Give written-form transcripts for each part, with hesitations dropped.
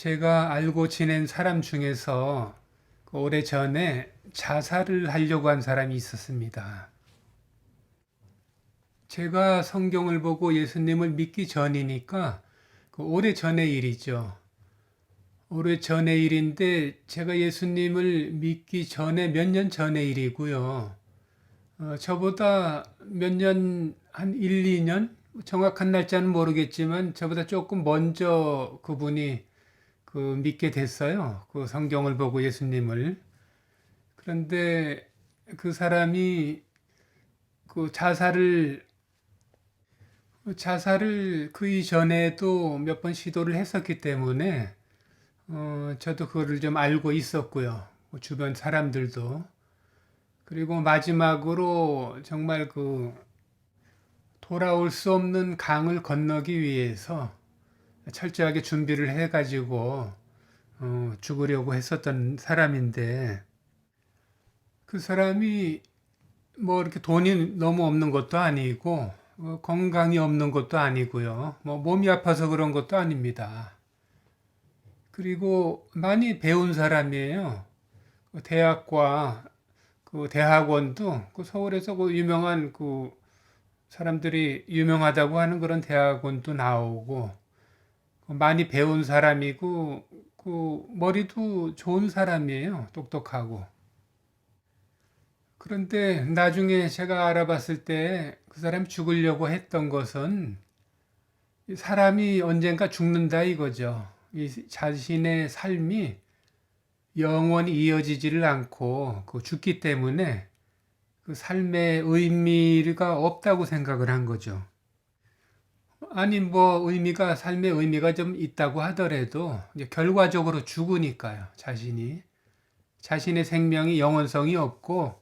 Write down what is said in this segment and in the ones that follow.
제가 알고 지낸 사람 중에서 그 오래전에 자살을 하려고 한 사람이 있었습니다. 제가 성경을 보고 예수님을 믿기 전이니까 그 오래전의 일이죠. 오래전의 일인데 제가 예수님을 믿기 전에 몇 년 전의 일이고요. 저보다 몇 년, 한 1, 2년? 정확한 날짜는 모르겠지만 저보다 조금 먼저 그분이 믿게 됐어요. 그 성경을 보고 예수님을. 그런데 그 사람이 그 자살을 그 이전에도 몇 번 시도를 했었기 때문에 저도 그거를 좀 알고 있었고요. 뭐 주변 사람들도. 그리고 마지막으로 정말 돌아올 수 없는 강을 건너기 위해서 철저하게 준비를 해가지고 죽으려고 했었던 사람인데 그 사람이 뭐 이렇게 돈이 너무 없는 것도 아니고 건강이 없는 것도 아니고요. 뭐 몸이 아파서 그런 것도 아닙니다. 그리고 많이 배운 사람이에요. 대학과 대학원도 서울에서 유명한 사람들이 유명하다고 하는 그런 대학원도 나오고 많이 배운 사람이고 머리도 좋은 사람이에요. 똑똑하고. 그런데 나중에 제가 알아봤을 때 그 사람이 죽으려고 했던 것은 이 사람이 언젠가 죽는다 이거죠. 이 자신의 삶이 영원히 이어지지를 않고 죽기 때문에 그 삶의 의미가 없다고 생각을 한 거죠. 아니 뭐 삶의 의미가 좀 있다고 하더라도 이제 결과적으로 죽으니까요. 자신의 생명이 영원성이 없고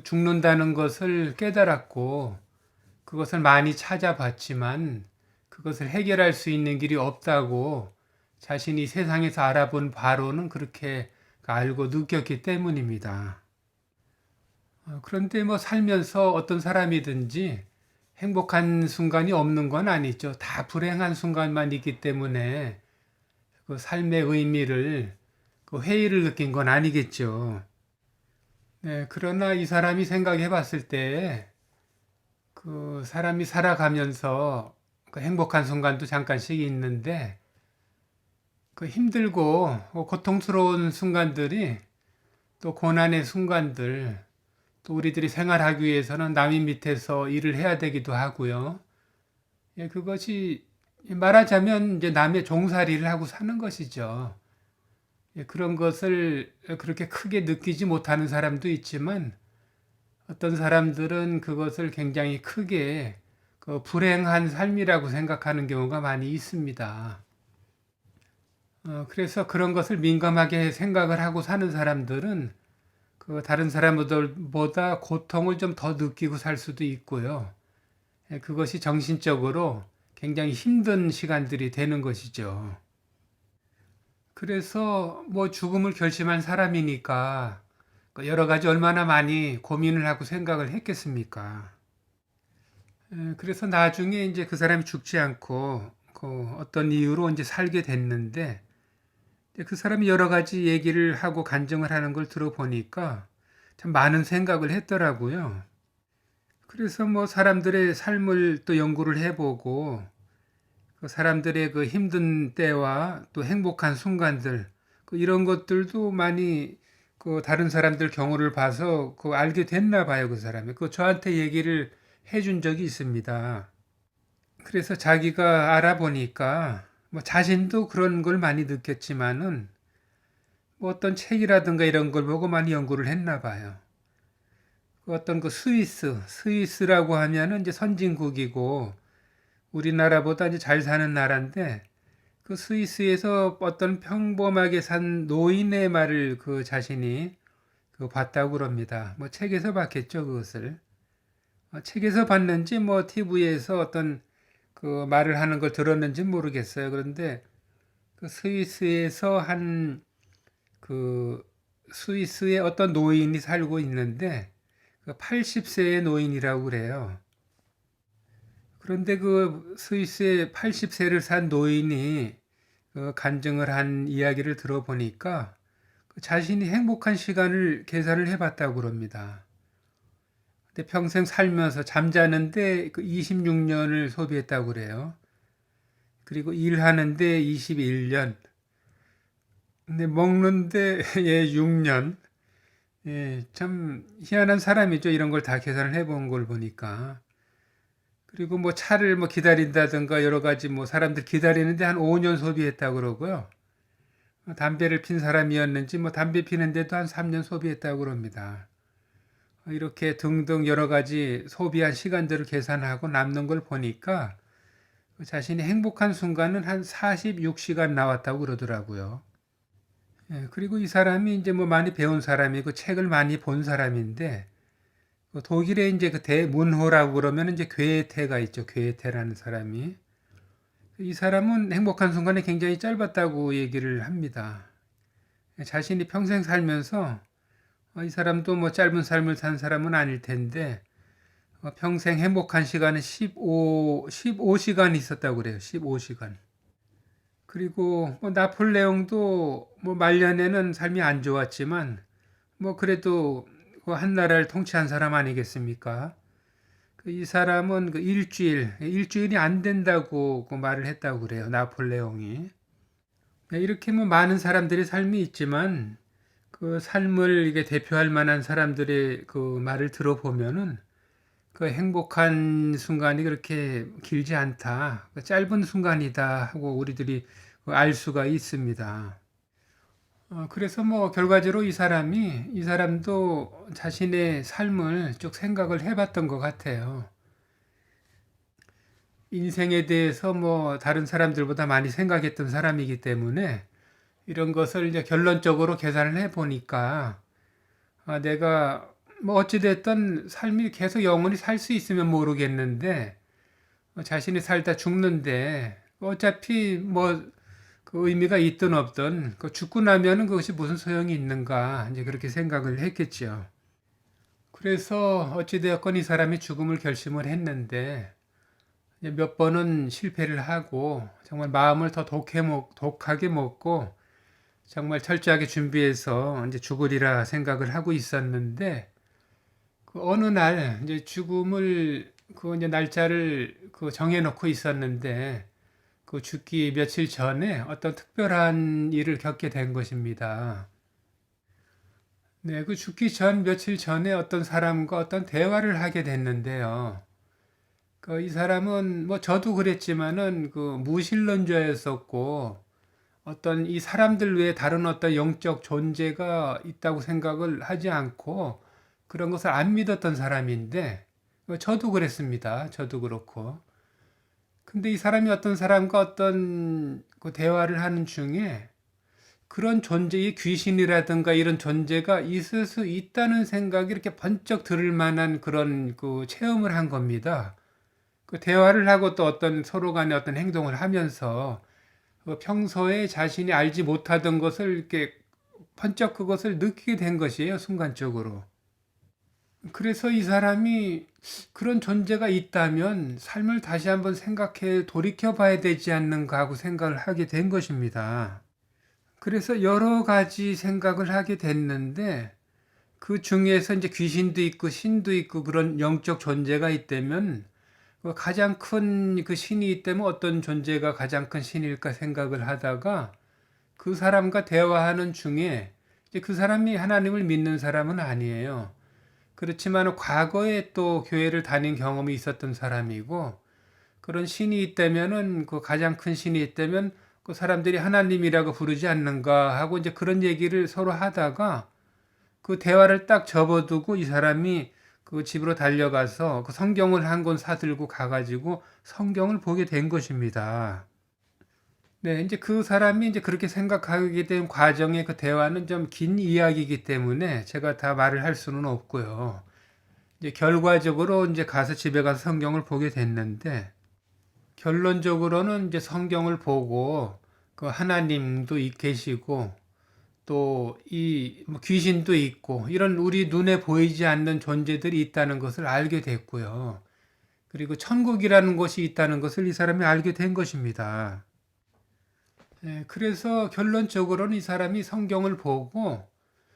죽는다는 것을 깨달았고 그것을 많이 찾아봤지만 그것을 해결할 수 있는 길이 없다고 자신이 세상에서 알아본 바로는 그렇게 알고 느꼈기 때문입니다. 그런데 뭐 살면서 어떤 사람이든지 행복한 순간이 없는 건 아니죠. 다 불행한 순간만 있기 때문에 그 삶의 의미를 회의를 느낀 건 아니겠죠. 네, 그러나 이 사람이 생각해 봤을 때 그 사람이 살아가면서 그 행복한 순간도 잠깐씩 있는데 그 힘들고 고통스러운 순간들이 또 고난의 순간들 또 우리들이 생활하기 위해서는 남의 밑에서 일을 해야 되기도 하고요. 예, 그것이 말하자면 이제 남의 종살이를 하고 사는 것이죠. 예, 그런 것을 그렇게 크게 느끼지 못하는 사람도 있지만 어떤 사람들은 그것을 굉장히 크게 불행한 삶이라고 생각하는 경우가 많이 있습니다. 그래서 그런 것을 민감하게 생각을 하고 사는 사람들은 다른 사람들보다 고통을 좀 더 느끼고 살 수도 있고요. 예, 그것이 정신적으로 굉장히 힘든 시간들이 되는 것이죠. 그래서 뭐 죽음을 결심한 사람이니까 여러 가지 얼마나 많이 고민을 하고 생각을 했겠습니까? 그래서 나중에 이제 그 사람이 죽지 않고 어떤 이유로 이제 살게 됐는데 그 사람이 여러 가지 얘기를 하고 간증을 하는 걸 들어보니까 참 많은 생각을 했더라고요. 그래서 뭐 사람들의 삶을 또 연구를 해보고 그 사람들의 그 힘든 때와 또 행복한 순간들 이런 것들도 많이 다른 사람들 경우를 봐서 알게 됐나 봐요, 그 사람이. 저한테 얘기를 해준 적이 있습니다. 그래서 자기가 알아보니까 뭐 자신도 그런 걸 많이 느꼈지만은 뭐 어떤 책이라든가 이런 걸 보고 많이 연구를 했나 봐요. 어떤 스위스라고 하면은 이제 선진국이고 우리나라보다 이제 잘 사는 나라인데 그 스위스에서 어떤 평범하게 산 노인의 말을 자신이 봤다고 그럽니다. 뭐 책에서 봤겠죠, 그것을. 책에서 봤는지 뭐 TV에서 어떤 말을 하는 걸 들었는지 모르겠어요. 그런데 스위스에서 그 스위스에 어떤 노인이 살고 있는데 80세의 노인이라고 그래요. 그런데 스위스에 80세를 산 노인이 간증을 한 이야기를 들어보니까 자신이 행복한 시간을 계산을 해봤다고 그럽니다. 근데 평생 살면서 잠자는데 26년을 소비했다고 그래요. 그리고 일하는데 21년, 근데 먹는데 예, 6년. 예, 참 희한한 사람이죠. 이런 걸 다 계산을 해본 걸 보니까. 그리고 뭐 차를 뭐 기다린다든가 여러 가지 뭐 사람들 기다리는데 한 5년 소비했다고 그러고요. 담배를 핀 사람이었는지 뭐 담배 피는데도 한 3년 소비했다고 그럽니다. 이렇게 등등 여러 가지 소비한 시간들을 계산하고 남는 걸 보니까 자신이 행복한 순간은 한 46시간 나왔다고 그러더라고요. 예, 그리고 이 사람이 이제 뭐 많이 배운 사람이고 책을 많이 본 사람인데 독일에 이제 그 대문호라고 그러면 이제 괴테가 있죠. 괴테라는 사람이. 이 사람은 행복한 순간이 굉장히 짧았다고 얘기를 합니다. 자신이 평생 살면서 이 사람도 뭐 짧은 삶을 산 사람은 아닐 텐데 평생 행복한 시간은 15시간 있었다고 그래요. 15시간. 그리고 뭐 나폴레옹도 뭐 말년에는 삶이 안 좋았지만 뭐 그래도 그한 나라를 통치한 사람 아니겠습니까? 이 사람은 일주일이 안 된다고 그 말을 했다고 그래요. 나폴레옹이. 네, 이렇게 뭐 많은 사람들의 삶이 있지만 그 삶을 이게 대표할 만한 사람들의 그 말을 들어보면은 그 행복한 순간이 그렇게 길지 않다. 그 짧은 순간이다 하고 우리들이 알 수가 있습니다. 그래서 뭐 결과적으로 이 사람도 자신의 삶을 쭉 생각을 해봤던 것 같아요. 인생에 대해서 뭐 다른 사람들보다 많이 생각했던 사람이기 때문에 이런 것을 이제 결론적으로 계산을 해 보니까 내가 뭐 어찌됐든 삶이 계속 영원히 살 수 있으면 모르겠는데 자신이 살다 죽는데 어차피 뭐 그 의미가 있든 없든 그 죽고 나면은 그것이 무슨 소용이 있는가 이제 그렇게 생각을 했겠죠. 그래서 어찌되었건 이 사람이 죽음을 결심을 했는데 이제 몇 번은 실패를 하고 정말 마음을 더 독하게 먹고 정말 철저하게 준비해서 이제 죽으리라 생각을 하고 있었는데 그 어느 날 이제 죽음을 그 이제 날짜를 그 정해놓고 있었는데 그 죽기 며칠 전에 어떤 특별한 일을 겪게 된 것입니다. 네, 그 죽기 전 며칠 전에 어떤 사람과 어떤 대화를 하게 됐는데요. 그 이 사람은 뭐 저도 그랬지만은 그 무신론자였었고 어떤 이 사람들 외에 다른 어떤 영적 존재가 있다고 생각을 하지 않고 그런 것을 안 믿었던 사람인데 저도 그랬습니다. 저도 그렇고. 근데 이 사람이 어떤 사람과 어떤 그 대화를 하는 중에 그런 존재의 귀신이라든가 이런 존재가 있을 수 있다는 생각이 이렇게 번쩍 들을 만한 그런 그 체험을 한 겁니다. 그 대화를 하고 또 어떤 서로 간에 어떤 행동을 하면서 평소에 자신이 알지 못하던 것을 이렇게 번쩍 그것을 느끼게 된 것이에요, 순간적으로. 그래서 이 사람이 그런 존재가 있다면 삶을 다시 한번 생각해 돌이켜 봐야 되지 않는가 하고 생각을 하게 된 것입니다. 그래서 여러 가지 생각을 하게 됐는데 그 중에서 이제 귀신도 있고 신도 있고 그런 영적 존재가 있다면 그 가장 큰 그 신이 있다면 어떤 존재가 가장 큰 신일까 생각을 하다가 그 사람과 대화하는 중에 이제 그 사람이 하나님을 믿는 사람은 아니에요. 그렇지만 과거에 또 교회를 다닌 경험이 있었던 사람이고 그런 신이 있다면은 그 가장 큰 신이 있다면 그 사람들이 하나님이라고 부르지 않는가 하고 이제 그런 얘기를 서로 하다가 그 대화를 딱 접어두고 이 사람이 그 집으로 달려가서 그 성경을 한 권 사들고 가가지고 성경을 보게 된 것입니다. 네, 이제 그 사람이 이제 그렇게 생각하게 된 과정의 그 대화는 좀 긴 이야기이기 때문에 제가 다 말을 할 수는 없고요. 이제 결과적으로 이제 가서 집에 가서 성경을 보게 됐는데 결론적으로는 이제 성경을 보고 그 하나님도 계시고 또 이 귀신도 있고 이런 우리 눈에 보이지 않는 존재들이 있다는 것을 알게 됐고요. 그리고 천국이라는 곳이 있다는 것을 이 사람이 알게 된 것입니다. 그래서 결론적으로는 이 사람이 성경을 보고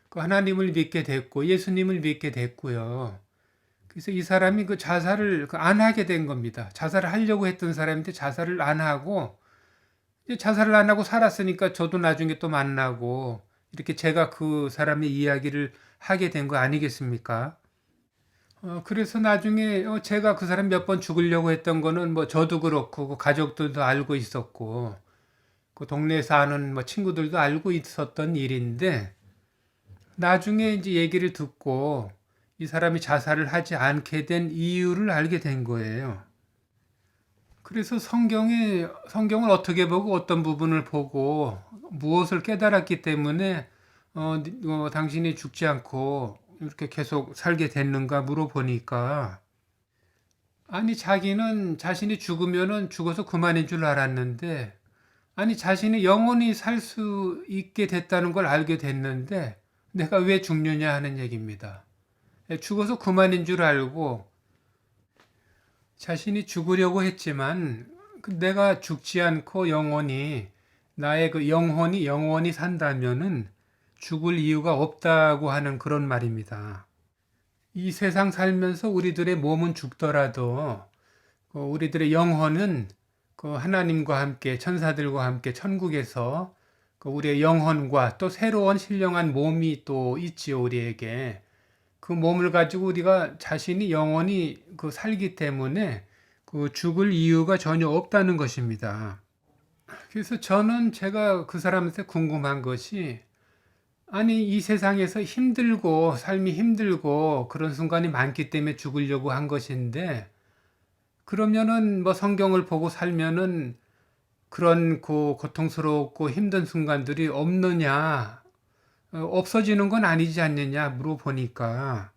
그 하나님을 믿게 됐고 예수님을 믿게 됐고요. 그래서 이 사람이 그 자살을 안 하게 된 겁니다. 자살을 하려고 했던 사람인데 자살을 안 하고 이제 자살을 안 하고 살았으니까 저도 나중에 또 만나고 이렇게 제가 그 사람의 이야기를 하게 된 거 아니겠습니까? 그래서 나중에 제가 그 사람 몇 번 죽으려고 했던 거는 뭐 저도 그렇고 그 가족들도 알고 있었고 그 동네에 사는 뭐 친구들도 알고 있었던 일인데 나중에 이제 얘기를 듣고 이 사람이 자살을 하지 않게 된 이유를 알게 된 거예요. 그래서 성경을 어떻게 보고 어떤 부분을 보고 무엇을 깨달았기 때문에 당신이 죽지 않고 이렇게 계속 살게 됐는가 물어보니까 아니 자기는 자신이 죽으면은 죽어서 그만인 줄 알았는데 아니 자신이 영원히 살 수 있게 됐다는 걸 알게 됐는데 내가 왜 죽느냐 하는 얘기입니다. 죽어서 그만인 줄 알고 자신이 죽으려고 했지만 내가 죽지 않고 영원히 나의 그 영혼이 영원히 산다면은 죽을 이유가 없다고 하는 그런 말입니다. 이 세상 살면서 우리들의 몸은 죽더라도 우리들의 영혼은 그 하나님과 함께 천사들과 함께 천국에서 그 우리의 영혼과 또 새로운 신령한 몸이 또 있지요, 우리에게. 그 몸을 가지고 우리가 자신이 영원히 그 살기 때문에 그 죽을 이유가 전혀 없다는 것입니다. 그래서 저는 제가 그 사람한테 궁금한 것이 아니 이 세상에서 힘들고 삶이 힘들고 그런 순간이 많기 때문에 죽으려고 한 것인데 그러면은 뭐 성경을 보고 살면은 그런 그 고통스럽고 힘든 순간들이 없느냐 없어지는 건 아니지 않느냐 물어보니까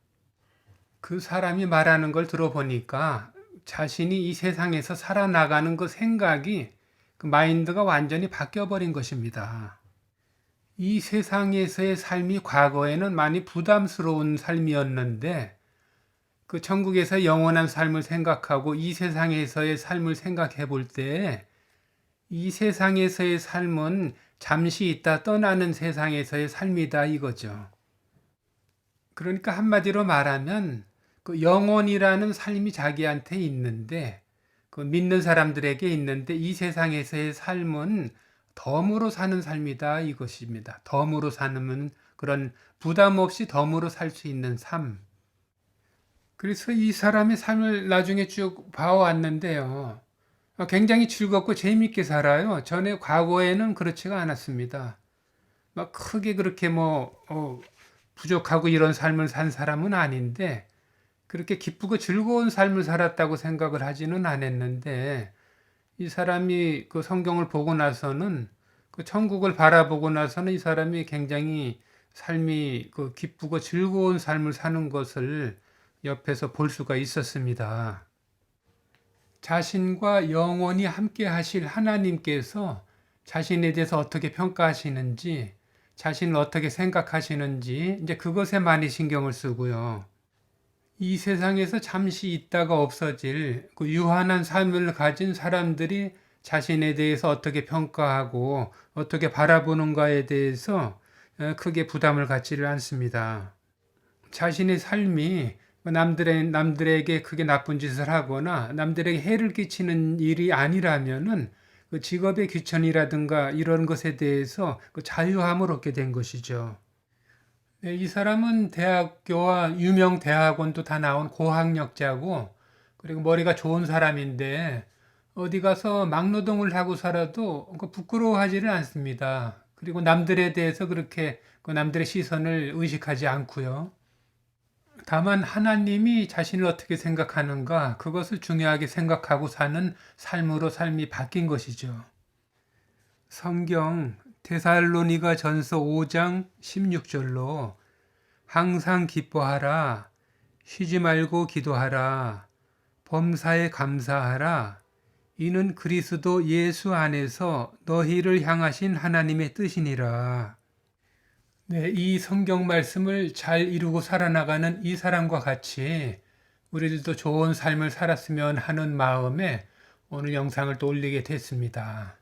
그 사람이 말하는 걸 들어보니까 자신이 이 세상에서 살아나가는 그 생각이 그 마인드가 완전히 바뀌어 버린 것입니다. 이 세상에서의 삶이 과거에는 많이 부담스러운 삶이었는데 그 천국에서 영원한 삶을 생각하고 이 세상에서의 삶을 생각해 볼 때 이 세상에서의 삶은 잠시 있다 떠나는 세상에서의 삶이다 이거죠. 그러니까 한마디로 말하면 그 영혼이라는 삶이 자기한테 있는데 그 믿는 사람들에게 있는데 이 세상에서의 삶은 덤으로 사는 삶이다 이것입니다. 덤으로 사는 그런 부담 없이 덤으로 살 수 있는 삶. 그래서 이 사람의 삶을 나중에 쭉 봐왔는데요. 굉장히 즐겁고 재밌게 살아요. 전에 과거에는 그렇지가 않았습니다. 막 크게 그렇게 부족하고 이런 삶을 산 사람은 아닌데 그렇게 기쁘고 즐거운 삶을 살았다고 생각을 하지는 않았는데 이 사람이 그 성경을 보고 나서는 그 천국을 바라보고 나서는 이 사람이 굉장히 삶이 그 기쁘고 즐거운 삶을 사는 것을 옆에서 볼 수가 있었습니다. 자신과 영원히 함께 하실 하나님께서 자신에 대해서 어떻게 평가하시는지, 자신을 어떻게 생각하시는지, 이제 그것에 많이 신경을 쓰고요. 이 세상에서 잠시 있다가 없어질 그 유한한 삶을 가진 사람들이 자신에 대해서 어떻게 평가하고 어떻게 바라보는가에 대해서 크게 부담을 갖지를 않습니다. 자신의 삶이 남들에게 크게 나쁜 짓을 하거나 남들에게 해를 끼치는 일이 아니라면은 그 직업의 귀천이라든가 이런 것에 대해서 그 자유함을 얻게 된 것이죠. 네, 이 사람은 대학교와 유명 대학원도 다 나온 고학력자고 그리고 머리가 좋은 사람인데 어디 가서 막노동을 하고 살아도 그 부끄러워하지를 않습니다. 그리고 남들에 대해서 그렇게 그 남들의 시선을 의식하지 않고요. 다만 하나님이 자신을 어떻게 생각하는가 그것을 중요하게 생각하고 사는 삶으로 삶이 바뀐 것이죠. 성경 데살로니가 전서 5장 16절로 항상 기뻐하라 쉬지 말고 기도하라 범사에 감사하라 이는 그리스도 예수 안에서 너희를 향하신 하나님의 뜻이니라. 네, 이 성경 말씀을 잘 이루고 살아나가는 이 사람과 같이 우리들도 좋은 삶을 살았으면 하는 마음에 오늘 영상을 또 올리게 됐습니다.